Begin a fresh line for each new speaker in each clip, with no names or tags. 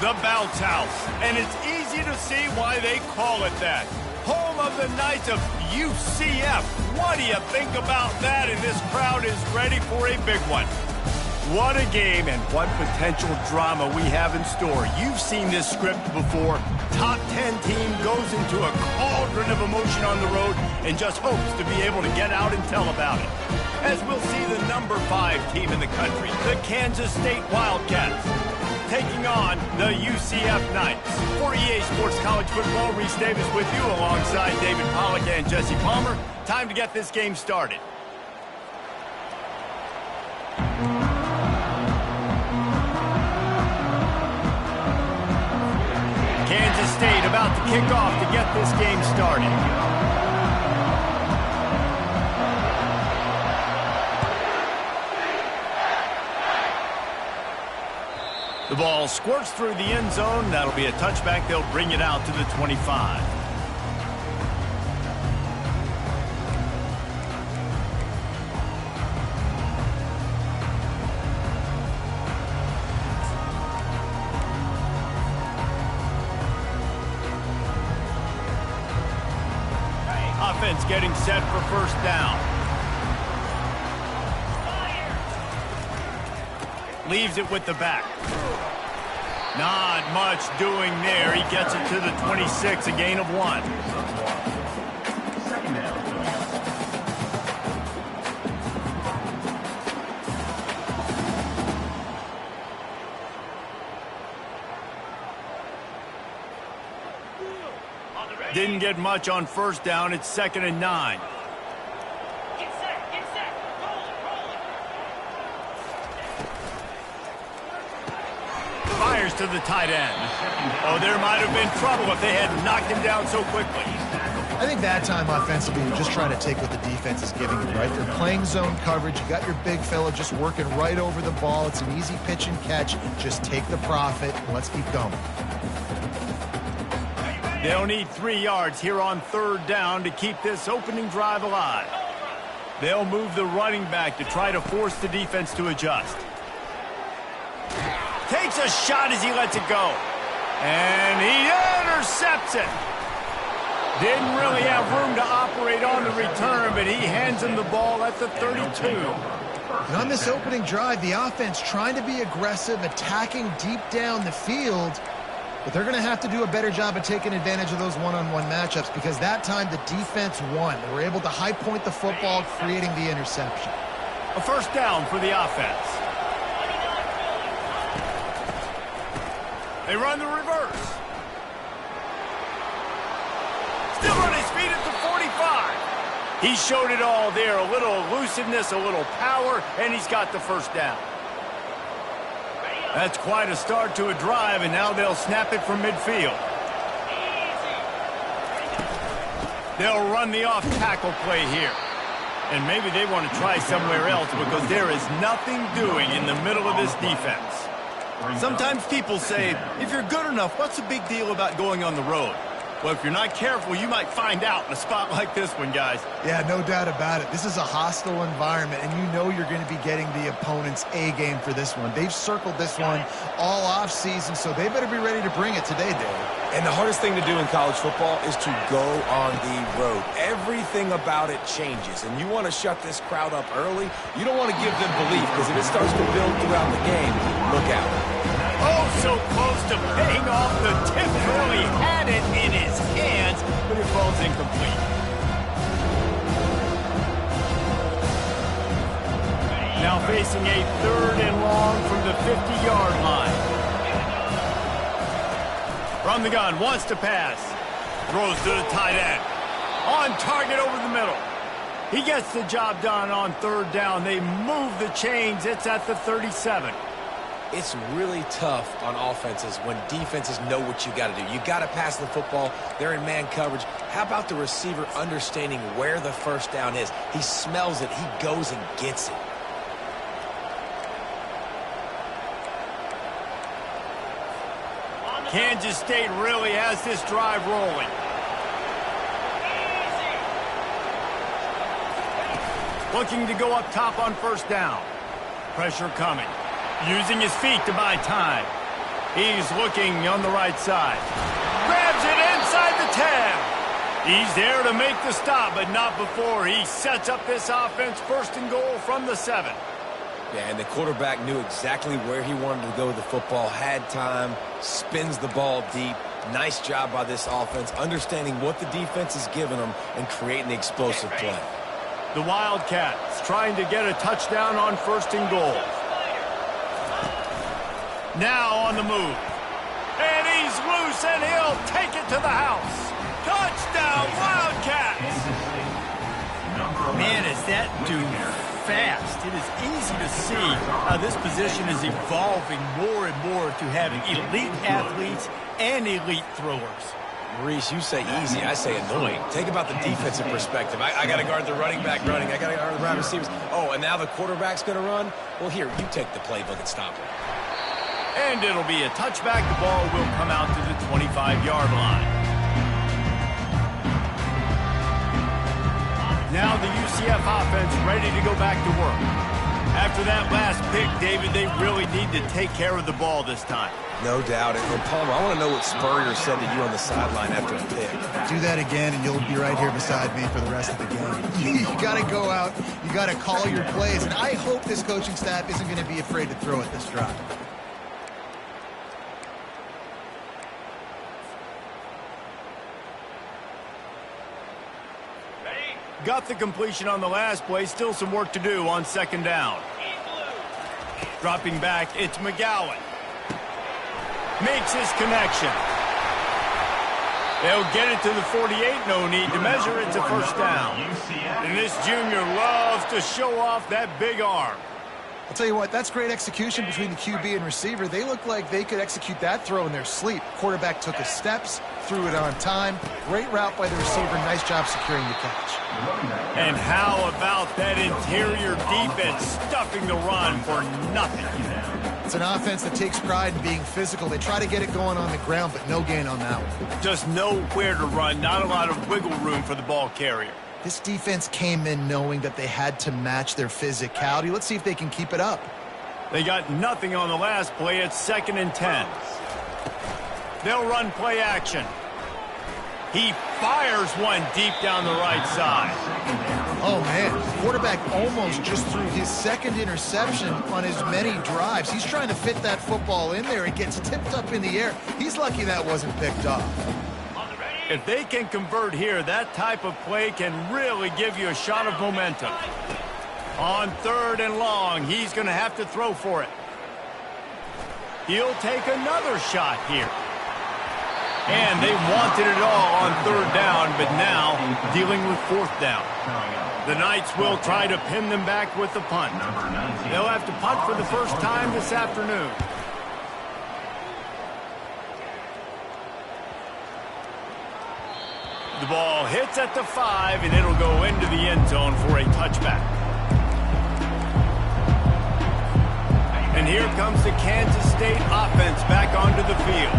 The Bounce House, and it's easy to see why they call it that. Home of the Knights of UcF. What do you think about that? And this crowd is ready for a big one. What a game and what potential drama we have in store. You've seen this script before. Top 10 team goes into a cauldron of emotion on the road and just hopes to be able to get out and tell about it. As we'll see the number 5 team in the country, the Kansas State Wildcats, taking on the UcF Knights. For EA Sports College Football, Reese Davis with you alongside David Pollack and Jesse Palmer. Time to get this game started. Kansas State about to kick off to get this game started. The ball squirts through the end zone. That'll be a touchback. They'll bring it out to the 25. Offense getting set for first down. Leaves it with the back. Not much doing there. He gets it to the 26, a gain of 1. Didn't get much on first down. It's 2nd and 9. Fires to the tight end. Oh, there might have been trouble if they had knocked him down so quickly.
I think that time offensively, you're just trying to take what the defense is giving you, right? They're playing zone coverage. You got your big fella just working right over the ball. It's an easy pitch and catch. Just take the profit and let's keep going.
They'll need 3 yards here on 3rd down to keep this opening drive alive. They'll move the running back to try to force the defense to adjust. Takes a shot as he lets it go. And he intercepts it. Didn't really have room to operate on the return, but he hands him the ball at the 32.
And on this opening drive, the offense trying to be aggressive, attacking deep down the field. But they're going to have to do a better job of taking advantage of those one-on-one matchups because that time the defense won. They were able to high point the football, creating the interception.
A first down for the offense. They run the reverse. Still on his feet at the 45. He showed it all there. A little elusiveness, a little power, and he's got the first down. That's quite a start to a drive, and now they'll snap it from midfield. They'll run the off-tackle play here. And maybe they want to try somewhere else because there is nothing doing in the middle of this defense. Sometimes people say, if you're good enough, what's the big deal about going on the road? Well, if you're not careful, you might find out in a spot like this one, guys.
Yeah, no doubt about it. This is a hostile environment, and you know you're going to be getting the opponent's A-game for this one. They've circled this one all offseason, so they better be ready to bring it today, Dave.
And the hardest thing to do in college football is to go on the road. Everything about it changes, and you want to shut this crowd up early. You don't want to give them belief, because if it starts to build throughout the game, look out.
Oh, so close to paying off. The tip really had it in his hands, but it falls incomplete. Now facing a 3rd and long from the 50-yard line. From the gun, wants to pass. Throws to the tight end. On target over the middle. He gets the job done on 3rd down. They move the chains. It's at the 37.
It's really tough on offenses when defenses know what you got to do. You got to pass the football. They're in man coverage. How about the receiver understanding where the first down is? He smells it. He goes and gets it.
Kansas State really has this drive rolling. Looking to go up top on first down. Pressure coming. Using his feet to buy time. He's looking on the right side. Grabs it inside the 10. He's there to make the stop, but not before he sets up this offense 1st and goal from the 7.
Yeah, and the quarterback knew exactly where he wanted to go with the football, had time, spins the ball deep. Nice job by this offense, understanding what the defense is giving them and creating the explosive play.
The Wildcats trying to get a touchdown on 1st and goal. Now on the move. And he's loose, and he'll take it to the house. Touchdown, Wildcats!
Man, is that dude fast. It is easy to see how this position is evolving more and more to having elite athletes and elite throwers.
Maurice, you say easy, I say annoying. Think about the defensive perspective. I got to guard the running back running. I got to guard the wide receivers. Oh, and now the quarterback's going to run? Well, here, you take the playbook and stop it.
And it'll be a touchback. The ball will come out to the 25-yard line. Now the UCF offense ready to go back to work. After that last pick, David, they really need to take care of the ball this time.
No doubt. And Palmer, I want to know what Spurrier said to you on the sideline after a pick.
Do that again, and you'll be right here beside me for the rest of the game. You got to go out. You got to call your plays. And I hope this coaching staff isn't going to be afraid to throw it this drive.
Got the completion on the last play. Still some work to do on 2nd down. Dropping back, it's McGowan. Makes his connection. They'll get it to the 48. No need to measure. It's a 1st down. And this junior loves to show off that big arm.
I'll tell you what, that's great execution between the QB and receiver. They look like they could execute that throw in their sleep. Quarterback took his steps, threw it on time. Great route by the receiver. Nice job securing the catch.
And how about that interior defense stuffing the run for nothing?
It's an offense that takes pride in being physical. They try to get it going on the ground, but no gain on that one.
Just nowhere to run. Not a lot of wiggle room for the ball carrier.
This defense came in knowing that they had to match their physicality. Let's see if they can keep it up.
They got nothing on the last play. It's 2nd and 10. They'll run play action. He fires one deep down the right side.
Oh, man. Quarterback almost just threw his 2nd interception on as many drives. He's trying to fit that football in there. It gets tipped up in the air. He's lucky that wasn't picked off.
If they can convert here, that type of play can really give you a shot of momentum. On 3rd and long, he's going to have to throw for it. He'll take another shot here. And they wanted it all on 3rd down, but now dealing with 4th down. The Knights will try to pin them back with the punt. They'll have to punt for the first time this afternoon. The ball hits at the 5, and it'll go into the end zone for a touchback. And here comes the Kansas State offense back onto the field.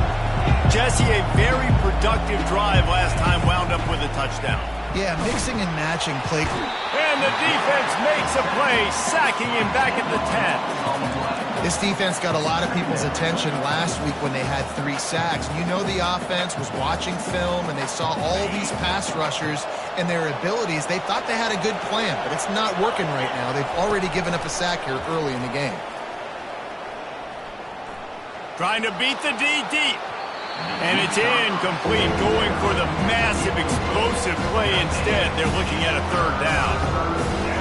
Jesse, a very productive drive last time wound up with a touchdown.
Yeah, mixing and matching play.
And the defense makes a play, sacking him back at the 10.
This defense got a lot of people's attention last week when they had 3 sacks. You know the offense was watching film, and they saw all these pass rushers and their abilities. They thought they had a good plan, but it's not working right now. They've already given up a sack here early in the game.
Trying to beat the D deep. And it's incomplete, going for the massive explosive play instead. They're looking at a 3rd down.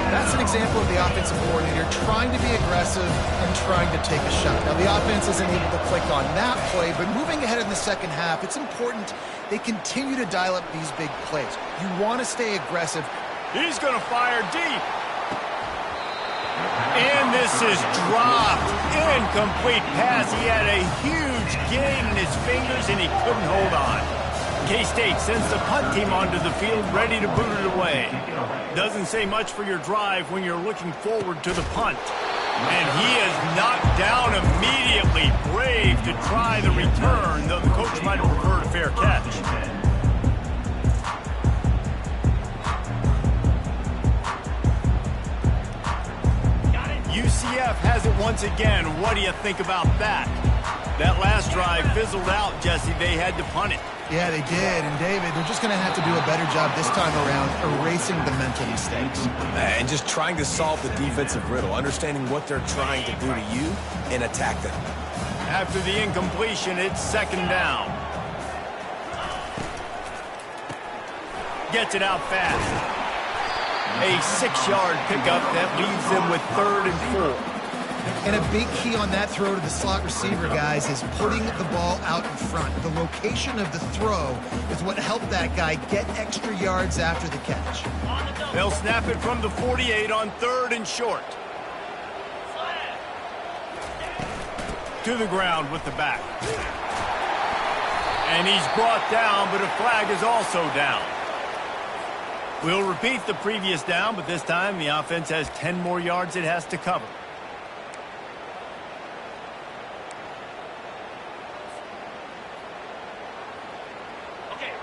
That's an example of the offensive coordinator trying to be aggressive and trying to take a shot. Now, the offense isn't able to click on that play, but moving ahead in the 2nd half, it's important they continue to dial up these big plays. You want to stay aggressive.
He's going to fire deep. And this is dropped. Incomplete pass. He had a huge gain in his fingers, and he couldn't hold on. K-State sends the punt team onto the field, ready to boot it away. Doesn't say much for your drive when you're looking forward to the punt. And he is knocked down immediately. Brave to try the return, though the coach might have preferred a fair catch. UCF has it once again. What do you think about that? That last drive fizzled out, Jesse. They had to punt it.
Yeah, they did. And, David, they're just going to have to do a better job this time around erasing the mental mistakes.
And just trying to solve the defensive riddle, understanding what they're trying to do to you and attack them.
After the incompletion, it's second down. Gets it out fast. A 6-yard pickup that leaves them with 3rd and 4.
And a big key on that throw to the slot receiver, guys, is putting the ball out in front. The location of the throw is what helped that guy get extra yards after the catch.
They'll snap it from the 48 on 3rd and short. To the ground with the back. And he's brought down, but a flag is also down. We'll repeat the previous down, but this time the offense has 10 more yards it has to cover.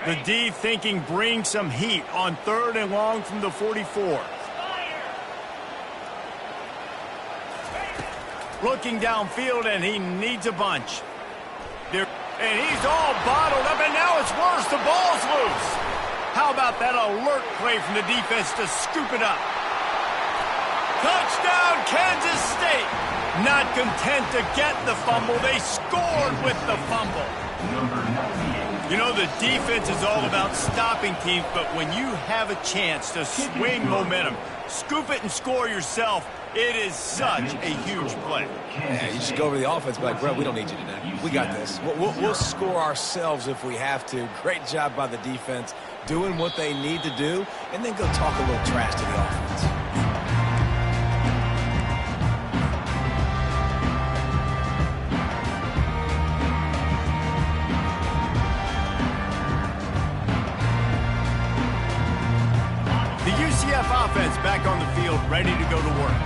The D thinking bring some heat on 3rd and long from the 44. Looking downfield, and he needs a bunch. And he's all bottled up, and now it's worse. The ball's loose. How about that alert play from the defense to scoop it up? Touchdown, Kansas State. Not content to get the fumble, they scored with the fumble. You know, the defense is all about stopping teams, but when you have a chance to swing momentum, scoop it and score yourself, it is such a huge play.
Yeah, you just go over the offense, be like, bro, we don't need you today. We got this. We'll score ourselves if we have to. Great job by the defense, doing what they need to do, and then go talk a little trash to the offense.
UCF offense back on the field, ready to go to work.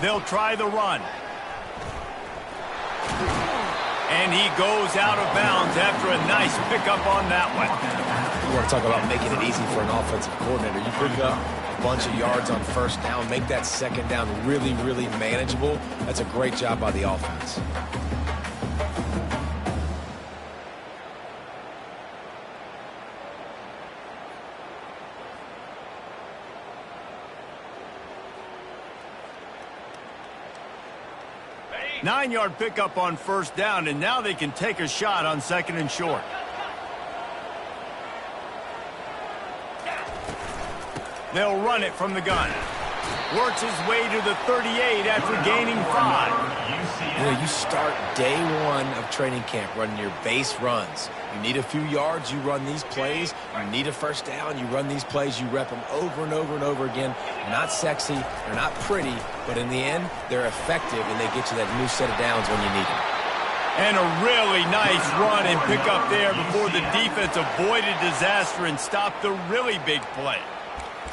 They'll try the run. And he goes out of bounds after a nice pickup on that one.
You want to talk about making it easy for an offensive coordinator. You pick up a bunch of yards on 1st down, make that 2nd down really, really manageable. That's a great job by the offense.
Nine-yard pickup on 1st down, and now they can take a shot on 2nd and short. They'll run it from the gun. Works his way to the 38 after gaining 5.
You know, you start day 1 of training camp running your base runs. You need a few yards, you run these plays. You need a 1st down, you run these plays. You rep them over and over and over again. They're not sexy, they're not pretty, but in the end, they're effective, and they get you that new set of downs when you need them.
And a really nice run and pick up there before the defense avoided disaster and stopped the really big play.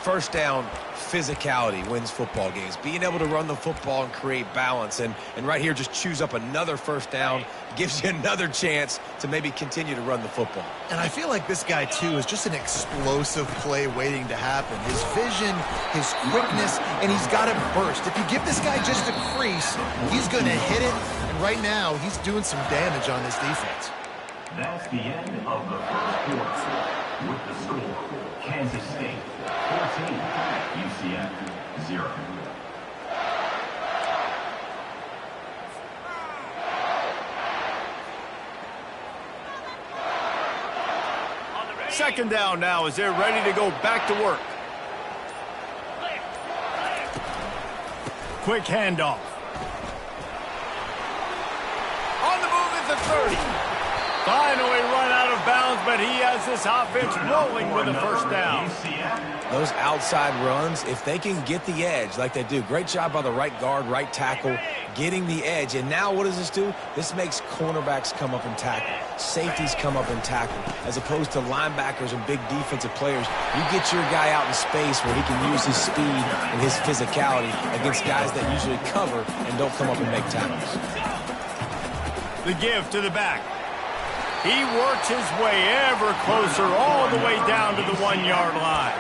1st down, physicality wins football games. Being able to run the football and create balance. And right here, just choose up another 1st down. Gives you another chance to maybe continue to run the football.
And I feel like this guy, too, is just an explosive play waiting to happen. His vision, his quickness, and he's got it burst. If you give this guy just a crease, he's going to hit it. And right now, he's doing some damage on this defense.
That's the end of the 1st quarter. With the score, Kansas State 14, UCF 0.
Second down now as they're ready to go back to work. Quick handoff. On the move is the 30. Finally run out of bounds, but he has this offense rolling with a 1st down.
Those outside runs, if they can get the edge like they do, great job by the right guard, right tackle, getting the edge. And now what does this do? This makes cornerbacks come up and tackle. Safeties come up and tackle. As opposed to linebackers and big defensive players, you get your guy out in space where he can use his speed and his physicality against guys that usually cover and don't come up and make tackles.
The give to the back. He works his way ever closer all the way down to the 1-yard line.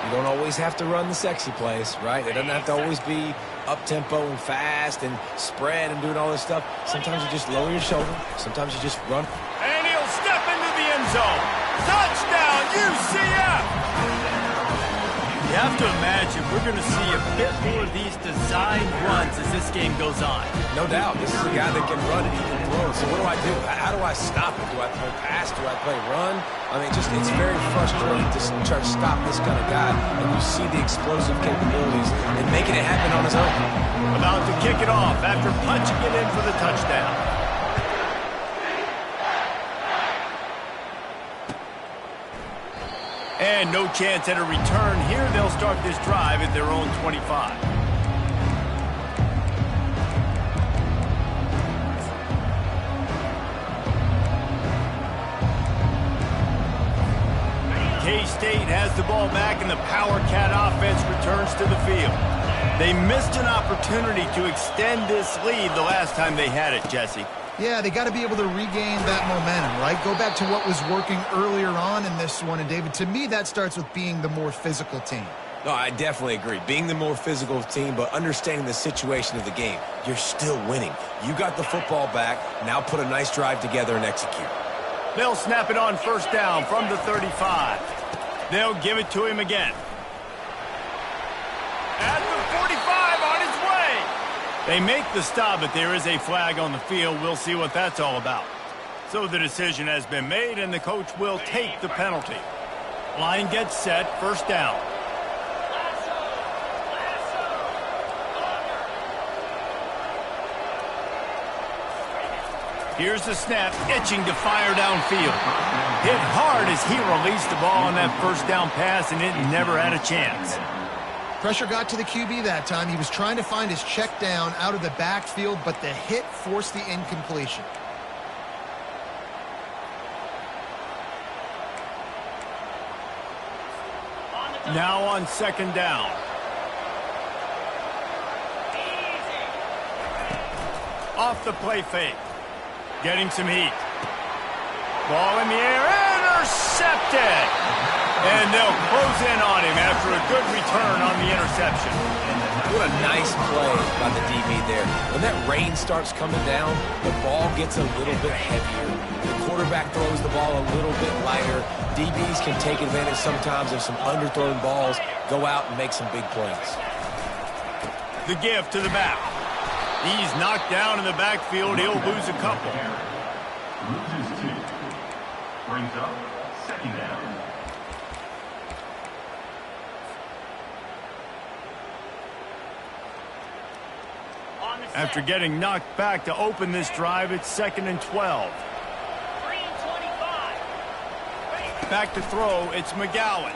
You don't always have to run the sexy plays, right? It doesn't have to always be up-tempo and fast and spread and doing all this stuff. Sometimes you just lower your shoulder. Sometimes you just run.
And he'll step into the end zone. Touchdown, UCF!
You have to imagine we're going to see a bit more of these designed runs as this game goes on.
No doubt. This is a guy that can run and he can throw. So what do I do? How do I stop it? Do I play pass? Do I play run? I mean, it's very frustrating to try to stop this kind of guy. And you see the explosive capabilities and making it happen on his own.
About to kick it off after punching it in for the touchdown. And no chance at a return here. They'll start this drive at their own 25. K-State has the ball back, and the Power Cat offense returns to the field. They missed an opportunity to extend this lead the last time they had it, Jesse.
Yeah, they got to be able to regain that momentum, right? Go back to what was working earlier on in this one. And, David, to me, that starts with being the more physical team.
No, I definitely agree. Being the more physical team, but understanding the situation of the game. You're still winning. You got the football back. Now put a nice drive together and execute.
They'll snap it on first down from the 35. They'll give it to him again. At the 45, on his way. They make the stop, but there is a flag on the field. We'll see what that's all about. So the decision has been made, and the coach will take the penalty. Line gets set, first down. Here's the snap, itching to fire downfield. Hit hard as he released the ball on that first down pass, and it never had a chance.
Pressure got to the QB that time. He was trying to find his check down out of the backfield, but the hit forced the incompletion.
Now on second down. Off the play fake. Getting some heat. Ball in the air, intercepted! And they'll close in on him after a good return on the interception.
What a nice play by the DB there. When that rain starts coming down, the ball gets a little bit heavier. The quarterback throws the ball a little bit lighter. DBs can take advantage sometimes of some underthrown balls, go out and make some big plays.
The give to the back. He's knocked down in the backfield. He'll lose a couple.
Loses 2. Brings up second down.
After getting knocked back to open this drive, it's 2nd and 12. Back to throw, it's McGowan.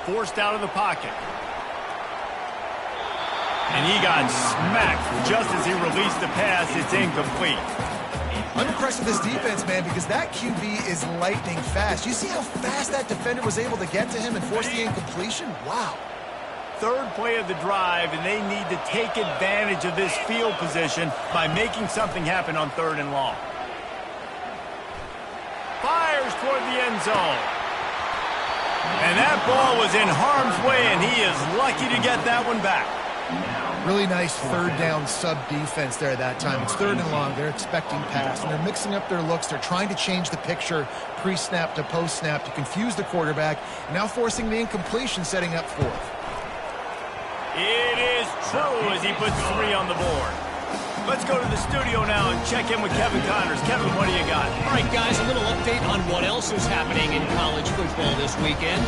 Forced out of the pocket. And he got smacked just as he released the pass. It's incomplete.
I'm impressed with this defense, man, because that QB is lightning fast. You see how fast that defender was able to get to him and force the incompletion? Wow.
Third play of the drive, and they need to take advantage of this field position by making something happen on 3rd and long. Fires toward the end zone. And that ball was in harm's way, and he is lucky to get that one back.
Really nice 3rd down sub-defense there that time. It's 3rd and long. They're expecting pass, and they're mixing up their looks. They're trying to change the picture pre-snap to post-snap to confuse the quarterback, and now forcing the incompletion, setting up 4th.
It is true as he puts 3 on the board. Let's go to the studio now and check in with Kevin Connors. Kevin, what do you got?
All right, guys, a little update on what else is happening in college football this weekend.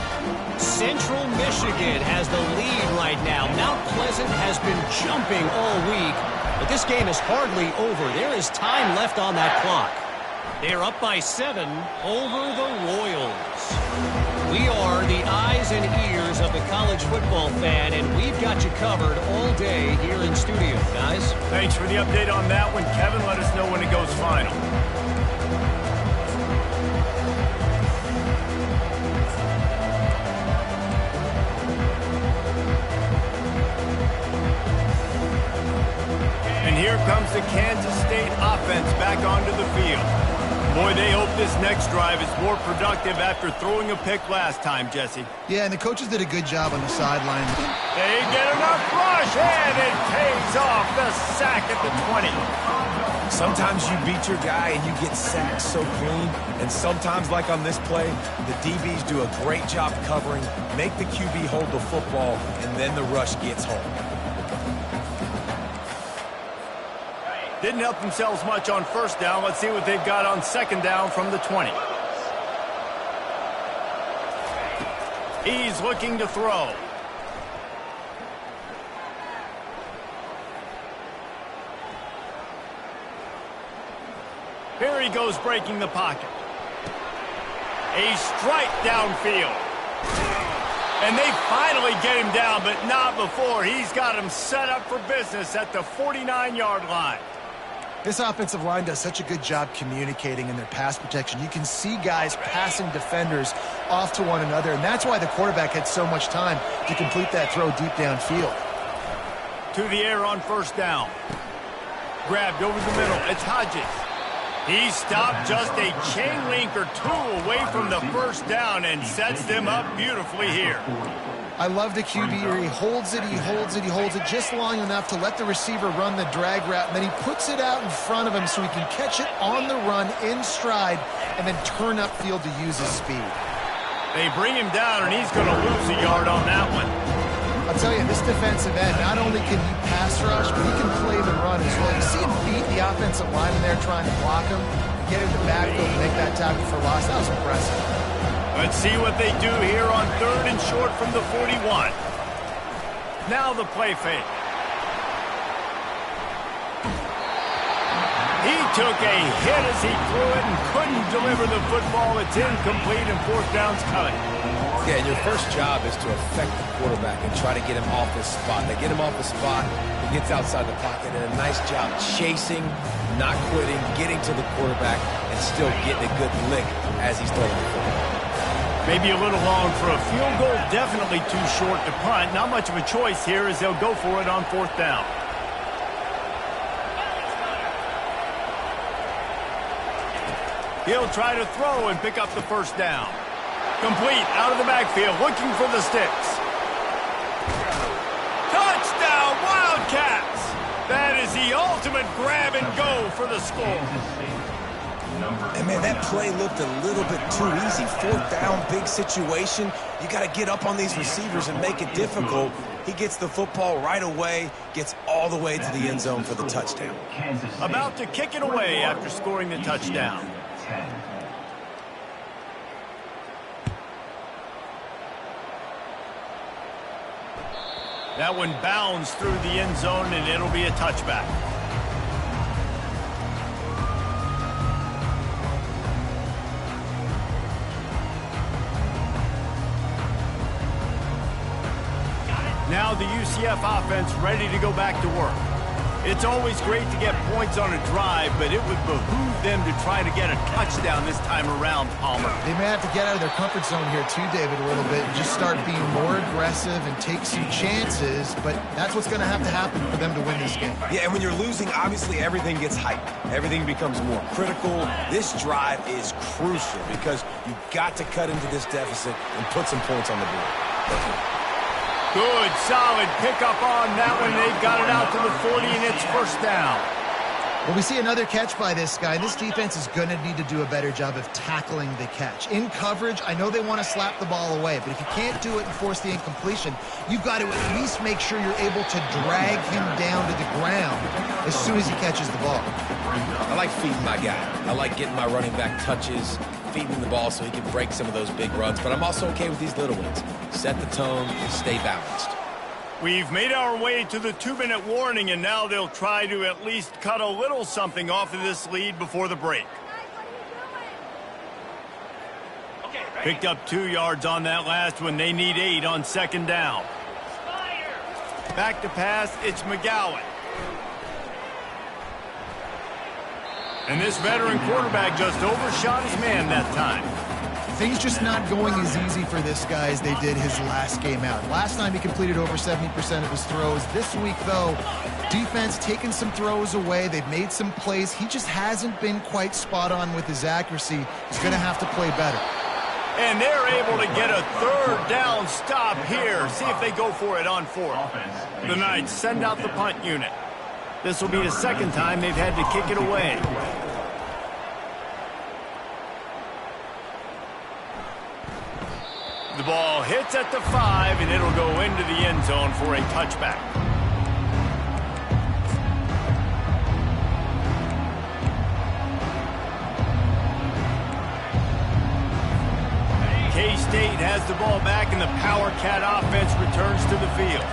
Central Michigan has the lead right now. Mount Pleasant has been jumping all week, but this game is hardly over. There is time left on that clock. They're up by 7 over the Royals. We are the eyes and ears of the college football fan, and we've got you covered all day here in studio, guys.
Thanks for the update on that one, Kevin. Let us know when it goes final. And here comes the Kansas State offense back onto the field. Boy, they hope this next drive is more productive after throwing a pick last time, Jesse.
Yeah, and the coaches did a good job on the sideline.
They get enough rush, and it pays off the sack at the 20.
Sometimes you beat your guy and you get sacked so clean, and sometimes, like on this play, the DBs do a great job covering, make the QB hold the football, and then the rush gets home.
Didn't help themselves much on first down. Let's see what they've got on second down from the 20. He's looking to throw. Here he goes, breaking the pocket. A strike downfield. And they finally get him down, but not before. He's got him set up for business at the 49-yard line.
This offensive line does such a good job communicating in their pass protection. You can see guys passing defenders off to one another, and that's why the quarterback had so much time to complete that throw deep downfield.
To the air on first down. Grabbed over the middle. It's Hodges. He stopped just a chain link or two away from the first down and sets them up beautifully here.
I love the QB here. He holds it, he holds it, he holds it just long enough to let the receiver run the drag route, and then he puts it out in front of him so he can catch it on the run in stride and then turn upfield to use his speed.
They bring him down, and he's going to lose a yard on that one.
I'll tell you, this defensive end, not only can he pass rush, but he can play the run as well. You see him beat the offensive lineman there trying to block him, get in the backfield and make that tackle for loss. That was impressive.
Let's see what they do here on third and short from the 41. Now the play fake. He took a hit as he threw it and couldn't deliver the football. It's incomplete and fourth down's coming.
Yeah, and your first job is to affect the quarterback and try to get him off his spot. They get him off the spot, he gets outside the pocket, and a nice job chasing, not quitting, getting to the quarterback, and still getting a good lick as he's throwing the football.
Maybe a little long for a field goal, definitely too short to punt. Not much of a choice here as they'll go for it on fourth down. He'll try to throw and pick up the first down. Complete out of the backfield, looking for the sticks. Touchdown, Wildcats! That is the ultimate grab and go for the score.
And, man, that play looked a little bit too easy. Fourth down, big situation. You got to get up on these receivers and make it difficult. He gets the football right away, gets all the way to the end zone for the touchdown.
About to kick it away after scoring the touchdown. That one bounds through the end zone, and it'll be a touchback. Now the UCF offense ready to go back to work. It's always great to get points on a drive, but it would behoove them to try to get a touchdown this time around, Palmer.
They may have to get out of their comfort zone here too, David, a little bit, and just start being more aggressive and take some chances, but that's what's going to happen for them to win this game.
Yeah, and when you're losing, obviously everything gets hyped. Everything becomes more critical. This drive is crucial because you've got to cut into this deficit and put some points on the board.
Good, solid pickup on that one. They've got it out to the 40, and it's first down.
Well, we see another catch by this guy. This defense is going to need to do a better job of tackling the catch. In coverage, I know they want to slap the ball away, but if you can't do it and force the incompletion, you've got to at least make sure you're able to drag him down to the ground as soon as he catches the ball.
I like feeding my guy. I like getting my running back touches, feeding the ball so he can break some of those big runs, but I'm also okay with these little ones. Set the tone, stay balanced.
We've made our way to the 2-minute warning, and now they'll try to at least cut a little something off of this lead before the break. Picked up 2 yards on that last one. They need 8 on second down. Back to pass, it's McGowan. And this veteran quarterback just overshot his man that time.
things just not going as easy for this guy as they did his last game out. Last time he completed over 70% of his throws. This week, though, defense taking some throws away. They've made some plays. He just hasn't been quite spot on with his accuracy. He's going to have to play better.
And they're able to get a third down stop here. See if they go for it on fourth. The Knights send out the punt unit. This will be the second time they've had to kick it away. The ball hits at the 5, and it'll go into the end zone for a touchback. K-State has the ball back, and the Power Cat offense returns to the field.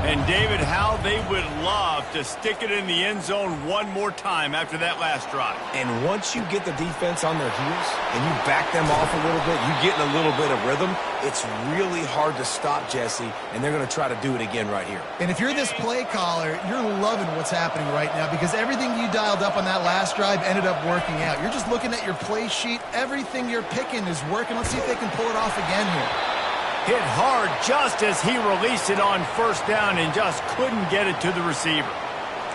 And, David, how they would love to stick it in the end zone one more time after that last drive.
And once you get the defense on their heels and you back them off a little bit, you get in a little bit of rhythm, it's really hard to stop, Jesse, and they're going to try to do it again right here.
And if you're this play caller, you're loving what's happening right now because everything you dialed up on that last drive ended up working out. You're just looking at your play sheet. Everything you're picking is working. Let's see if they can pull it off again here.
Hit hard just as he released it on first down and just couldn't get it to the receiver.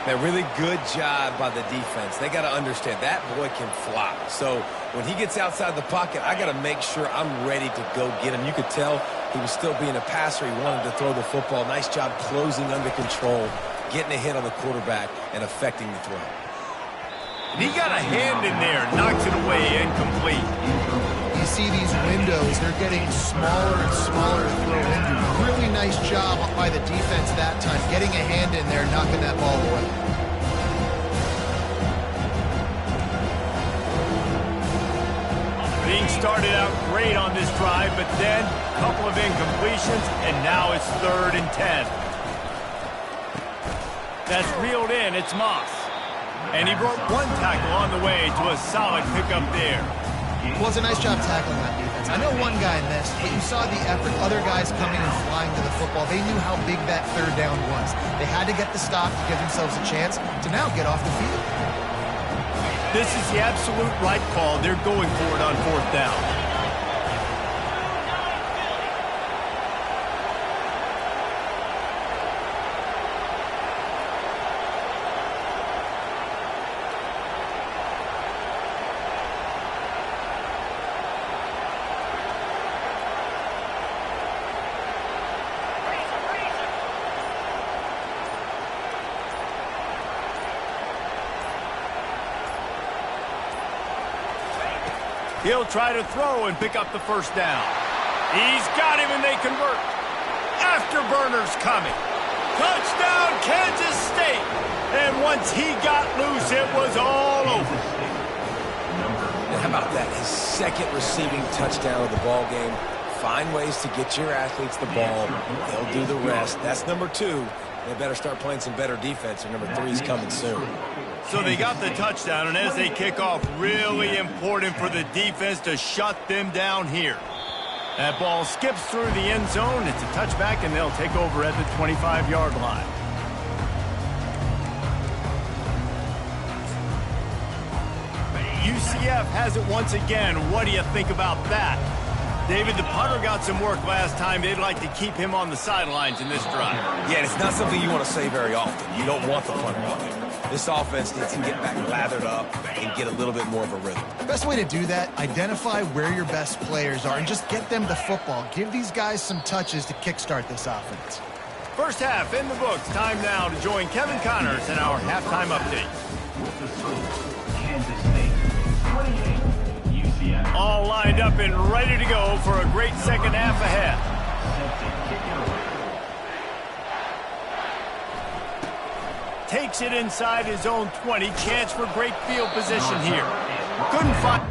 A really good job by the defense. They got to understand that boy can fly. So when he gets outside the pocket, I got to make sure I'm ready to go get him. You could tell he was still being a passer. He wanted to throw the football. Nice job closing under control, getting a hit on the quarterback, and affecting the throw.
And he got a hand in there, knocks it away, incomplete.
You see these windows, they're getting smaller and smaller to throw into. Really nice job by the defense that time, getting a hand in there, knocking that ball away.
Being started out great on this drive, but then a couple of incompletions, and now it's 3rd and 10. That's reeled in, it's Moss. And he broke one tackle on the way to a solid pickup there.
Well, it's a nice job tackling that defense. I know one guy missed, but you saw the effort. Other guys coming and flying to the football. They knew how big that third down was. They had to get the stop to give themselves a chance to now get off the field.
This is the absolute right call. They're going for it on 4th down. He'll try to throw and pick up the first down. He's got him, and they convert. Afterburner's coming. Touchdown, Kansas State. And once he got loose, it was all over.
And how about that? His second receiving touchdown of the ball game. Find ways to get your athletes the ball. They'll do the rest. That's number 2. They better start playing some better defense, or number 3 is coming soon.
So they got the touchdown, and as they kick off, really important for the defense to shut them down here. That ball skips through the end zone. It's a touchback, and they'll take over at the 25-yard line. UCF has it once again. What do you think about that? David, the punter got some work last time. They'd like to keep him on the sidelines in this drive.
Yeah, it's not something you want to say very often. You don't want the punter on there. This offense needs to get back lathered up and get a little bit more of a rhythm.
Best way to do that, identify where your best players are and just get them the football. Give these guys some touches to kickstart this offense.
First half in the books. Time now to join Kevin Connors in our halftime update.
With the score, Kansas State 28, UCF.
All lined up and ready to go for a great second half ahead. Takes it inside his own 20. Chance for great field position here. Couldn't find...